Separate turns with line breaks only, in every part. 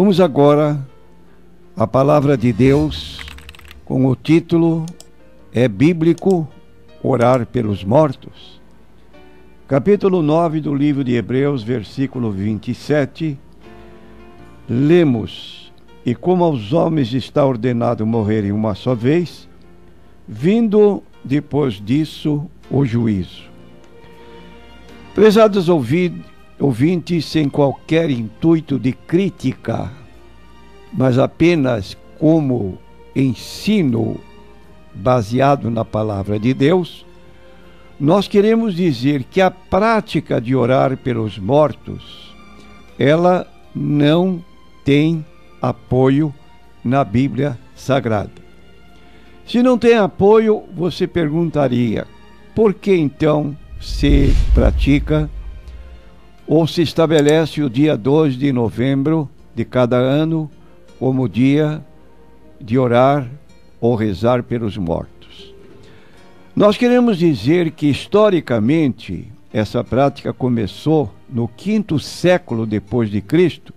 Vamos agora à palavra de Deus com o título É Bíblico Orar pelos Mortos? Capítulo 9 do livro de Hebreus, versículo 27, lemos: E como aos homens está ordenado morrerem uma só vez, vindo depois disso o juízo. Prezados ouvintes, sem qualquer intuito de crítica, mas apenas como ensino baseado na palavra de Deus, nós queremos dizer que a prática de orar pelos mortos, ela não tem apoio na Bíblia Sagrada. Se não tem apoio, você perguntaria, por que então se pratica ou se estabelece o dia 2 de novembro de cada ano como dia de orar ou rezar pelos mortos? Nós queremos dizer que, historicamente, essa prática começou no quinto século depois de Cristo,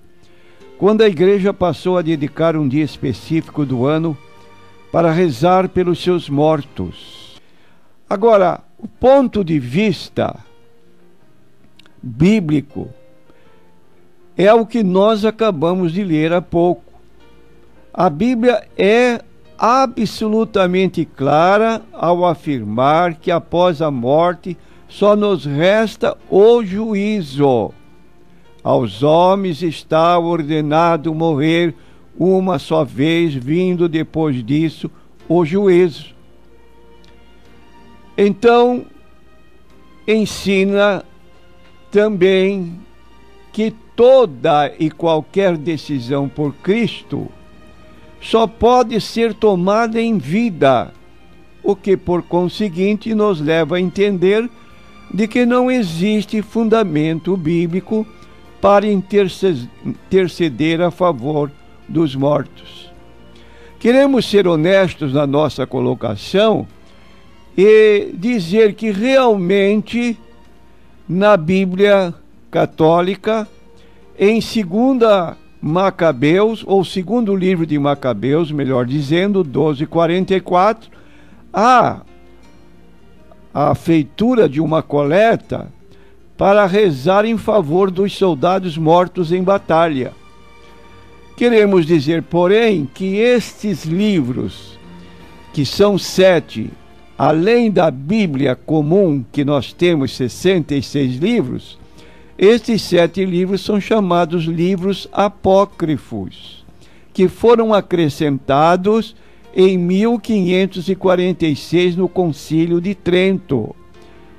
quando a igreja passou a dedicar um dia específico do ano para rezar pelos seus mortos. Agora, o ponto de vista bíblico é o que nós acabamos de ler há pouco. A Bíblia é absolutamente clara ao afirmar que após a morte só nos resta o juízo. Aos homens está ordenado morrer uma só vez, vindo depois disso o juízo. Então, ensina também que toda e qualquer decisão por Cristo só pode ser tomada em vida, o que por conseguinte nos leva a entender de que não existe fundamento bíblico para interceder a favor dos mortos. Queremos ser honestos na nossa colocação e dizer que realmente na Bíblia católica, em 2 Macabeus, ou segundo livro de Macabeus, melhor dizendo, 12:44, há a feitura de uma coleta para rezar em favor dos soldados mortos em batalha. Queremos dizer, porém, que estes livros, que são 7, além da Bíblia comum, que nós temos 66 livros, estes 7 livros são chamados livros apócrifos, que foram acrescentados em 1546 no Concílio de Trento.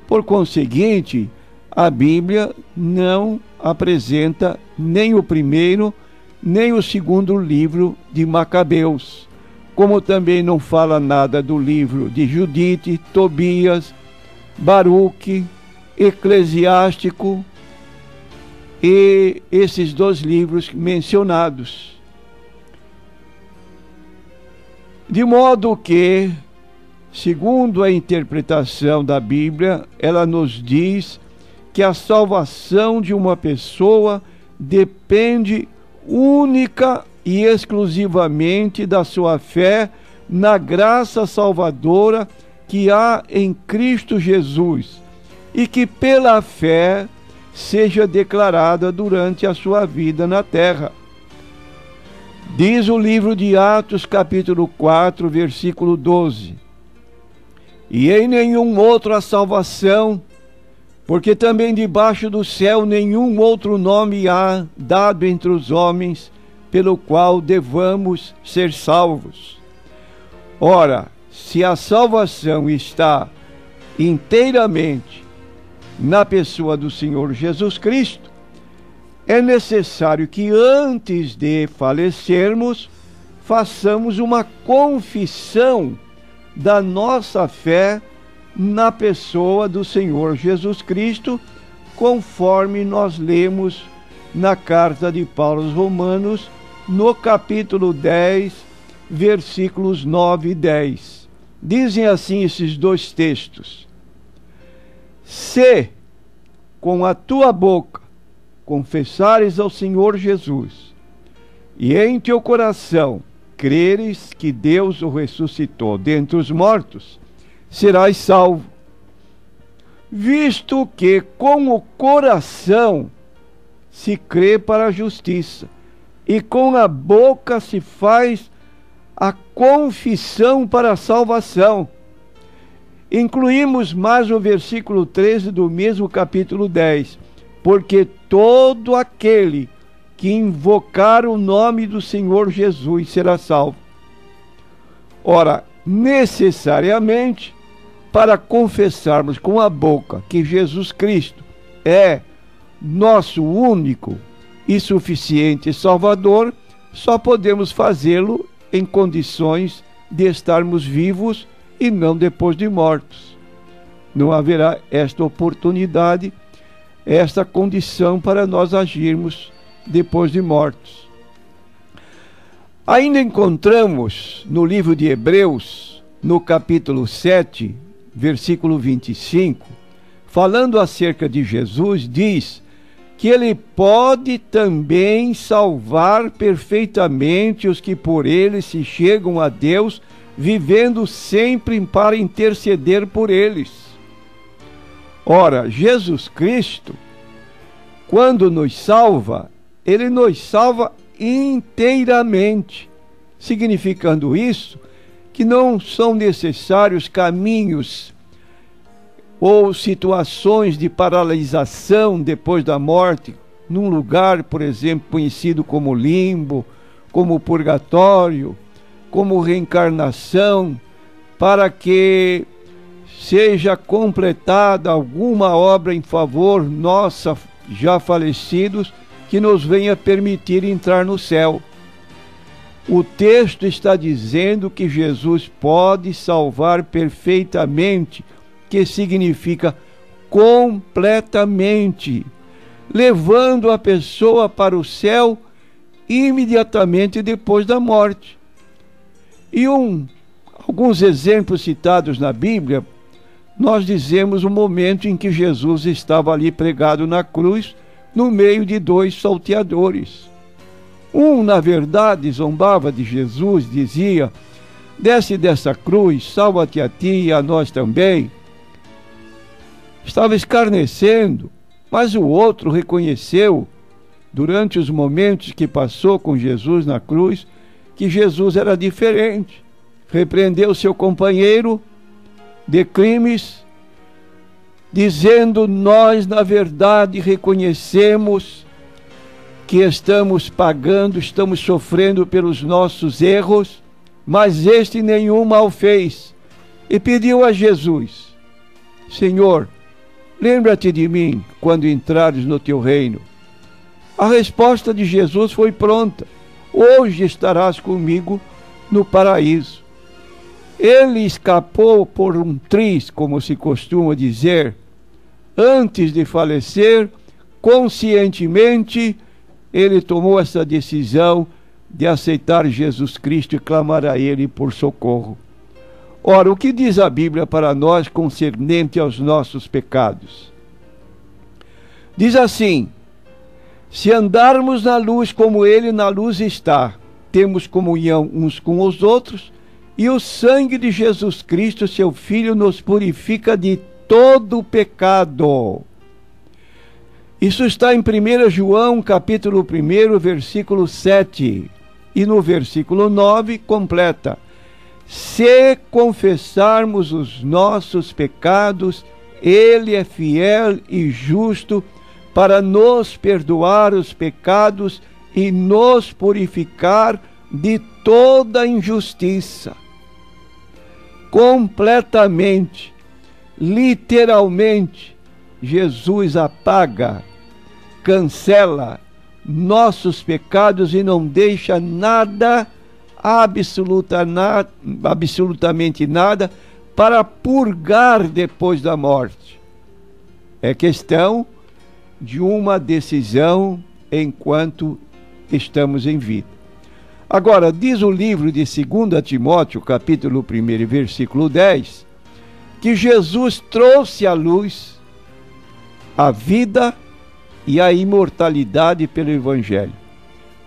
Por conseguinte, a Bíblia não apresenta nem o primeiro, nem o segundo livro de Macabeus, como também não fala nada do livro de Judite, Tobias, Baruque, Eclesiástico e esses 2 livros mencionados. De modo que, segundo a interpretação da Bíblia, ela nos diz que a salvação de uma pessoa depende única e exclusivamente da sua fé na graça salvadora que há em Cristo Jesus, e que pela fé seja declarada durante a sua vida na terra. Diz o livro de Atos, capítulo 4, versículo 12: E em nenhum outro há salvação, porque também debaixo do céu nenhum outro nome há dado entre os homens, pelo qual devamos ser salvos. Ora, se a salvação está inteiramente na pessoa do Senhor Jesus Cristo, é necessário que antes de falecermos, façamos uma confissão da nossa fé na pessoa do Senhor Jesus Cristo, conforme nós lemos na carta de Paulo aos Romanos, no capítulo 10, versículos 9 e 10. Dizem assim esses 2 textos: Se com a tua boca confessares ao Senhor Jesus e em teu coração creres que Deus o ressuscitou dentre os mortos, serás salvo. Visto que com o coração se crê para a justiça, e com a boca se faz a confissão para a salvação. Incluímos mais o versículo 13 do mesmo capítulo 10. Porque todo aquele que invocar o nome do Senhor Jesus será salvo. Ora, necessariamente, para confessarmos com a boca que Jesus Cristo é nosso único e suficiente Salvador, só podemos fazê-lo em condições de estarmos vivos e não depois de mortos. Não haverá esta oportunidade, esta condição para nós agirmos depois de mortos. Ainda encontramos no livro de Hebreus, no capítulo 7, versículo 25, falando acerca de Jesus, diz que ele pode também salvar perfeitamente os que por ele se chegam a Deus, vivendo sempre para interceder por eles. Ora, Jesus Cristo, quando nos salva, ele nos salva inteiramente, significando isso que não são necessários caminhos ou situações de paralisação depois da morte, num lugar, por exemplo, conhecido como limbo, como purgatório, como reencarnação, para que seja completada alguma obra em favor nossa, já falecidos, que nos venha permitir entrar no céu. O texto está dizendo que Jesus pode salvar perfeitamente, que significa completamente, levando a pessoa para o céu imediatamente depois da morte. E alguns exemplos citados na Bíblia, nós dizemos o momento em que Jesus estava ali pregado na cruz, no meio de dois salteadores. Um, na verdade, zombava de Jesus, dizia: desce dessa cruz, salva-te a ti e a nós também. Estava escarnecendo, mas o outro reconheceu, durante os momentos que passou com Jesus na cruz, que Jesus era diferente. Repreendeu seu companheiro de crimes, dizendo: nós, na verdade, reconhecemos que estamos pagando, estamos sofrendo pelos nossos erros, mas este nenhum mal fez. E pediu a Jesus: Senhor, lembra-te de mim quando entrares no teu reino. A resposta de Jesus foi pronta: hoje estarás comigo no paraíso. Ele escapou por um triz, como se costuma dizer. Antes de falecer, conscientemente, ele tomou essa decisão de aceitar Jesus Cristo e clamar a ele por socorro. Ora, o que diz a Bíblia para nós concernente aos nossos pecados? Diz assim: se andarmos na luz como ele na luz está, temos comunhão uns com os outros, e o sangue de Jesus Cristo, seu Filho, nos purifica de todo o pecado. Isso está em 1 João, capítulo 1, versículo 7. E no versículo 9 completa: se confessarmos os nossos pecados, ele é fiel e justo para nos perdoar os pecados e nos purificar de toda injustiça. Completamente, literalmente, Jesus apaga, cancela nossos pecados e não deixa nada, absolutamente nada, para purgar depois da morte. É questão de uma decisão enquanto estamos em vida. Agora, diz o livro de 2 Timóteo, capítulo 1, versículo 10, que Jesus trouxe à luz a vida e a imortalidade pelo Evangelho.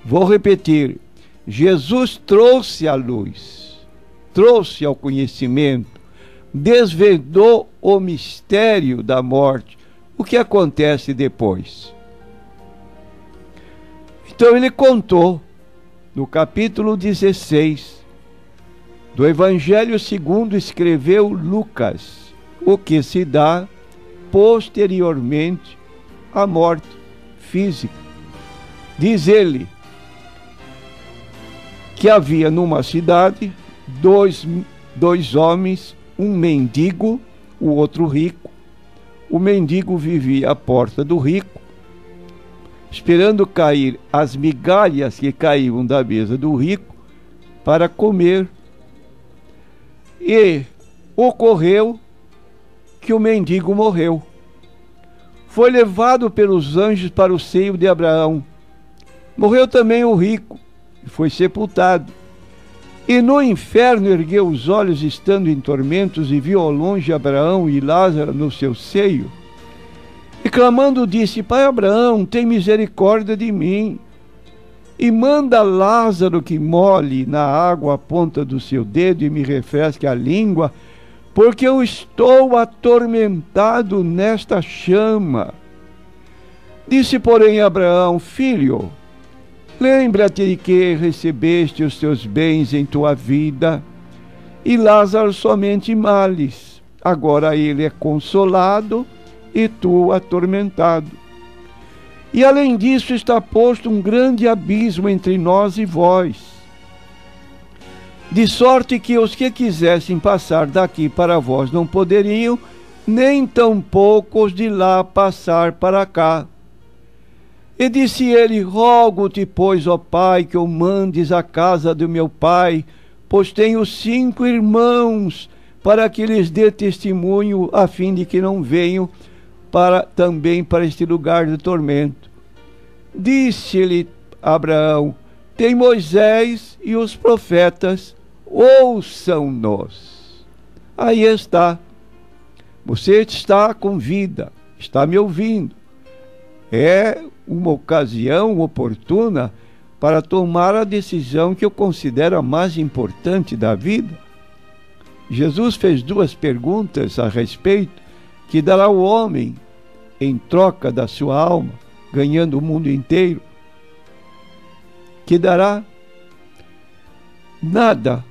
Vou repetir: Jesus trouxe a luz, trouxe ao conhecimento, desvendou o mistério da morte. O que acontece depois? Então ele contou, no capítulo 16 do Evangelho segundo escreveu Lucas, o que se dá posteriormente à morte física. Diz ele que havia numa cidade dois homens, um mendigo, o outro rico. O mendigo vivia à porta do rico, esperando cair as migalhas que caíam da mesa do rico para comer. E ocorreu que o mendigo morreu. Foi levado pelos anjos para o seio de Abraão. Morreu também o rico e foi sepultado. E no inferno ergueu os olhos, estando em tormentos, e viu ao longe Abraão e Lázaro no seu seio. E clamando disse: Pai Abraão, tem misericórdia de mim, e manda Lázaro que molhe na água a ponta do seu dedo e me refresque a língua, porque eu estou atormentado nesta chama. Disse, porém, Abraão: Filho, lembra-te de que recebeste os teus bens em tua vida, e Lázaro somente males. Agora ele é consolado e tu atormentado. E além disso está posto um grande abismo entre nós e vós, de sorte que os que quisessem passar daqui para vós não poderiam, nem tampouco os de lá passar para cá. E disse ele: Rogo-te, pois, ó Pai, que o mandes à casa do meu pai, pois tenho 5 irmãos, para que lhes dê testemunho, a fim de que não venham também para este lugar de tormento. Disse-lhe Abraão: Tem Moisés e os profetas, ouçam-nos. Aí está. Você está com vida, está me ouvindo. É uma ocasião oportuna para tomar a decisão que eu considero a mais importante da vida. Jesus fez 2 perguntas a respeito que dará o homem em troca da sua alma, ganhando o mundo inteiro. Que dará? Nada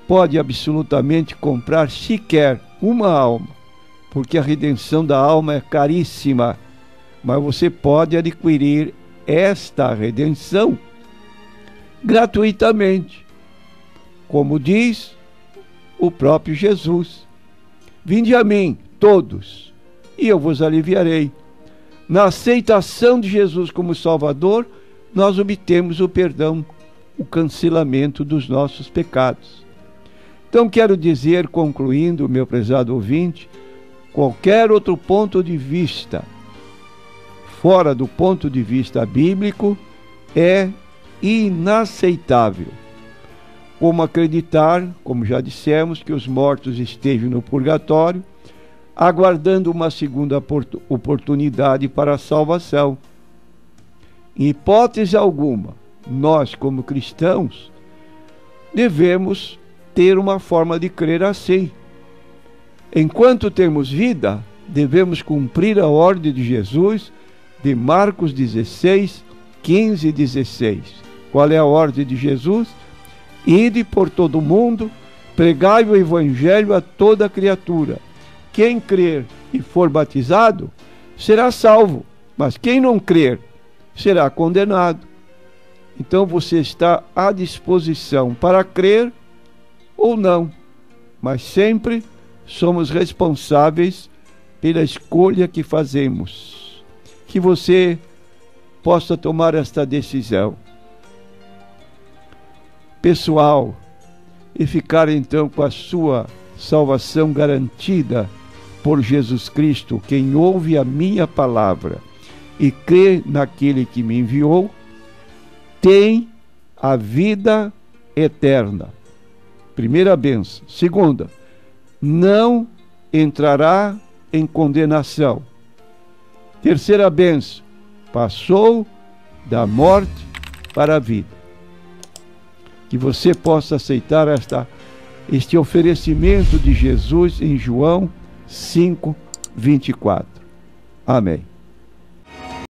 pode absolutamente comprar sequer uma alma, porque a redenção da alma é caríssima. Mas você pode adquirir esta redenção gratuitamente, como diz o próprio Jesus: Vinde a mim, todos, e eu vos aliviarei. Na aceitação de Jesus como Salvador, nós obtemos o perdão, o cancelamento dos nossos pecados. Então quero dizer, concluindo, meu prezado ouvinte, qualquer outro ponto de vista fora do ponto de vista bíblico é inaceitável. Como acreditar, como já dissemos, que os mortos estejam no purgatório, aguardando uma segunda oportunidade para a salvação. Em hipótese alguma, nós, como cristãos, devemos ter uma forma de crer assim. Enquanto temos vida, devemos cumprir a ordem de Jesus de Marcos 16, 15 e 16. Qual é a ordem de Jesus? Ide por todo o mundo, pregai o evangelho a toda criatura. Quem crer e for batizado será salvo, mas quem não crer será condenado. Então você está à disposição para crer ou não, mas sempre somos responsáveis pela escolha que fazemos. Que você possa tomar esta decisão pessoal e ficar então com a sua salvação garantida por Jesus Cristo. Quem ouve a minha palavra e crê naquele que me enviou, tem a vida eterna. Primeira bênção. Segunda, não entrará em condenação. Terceira bênção, passou da morte para a vida. que você possa aceitar este oferecimento de Jesus em João 5:24. Amém.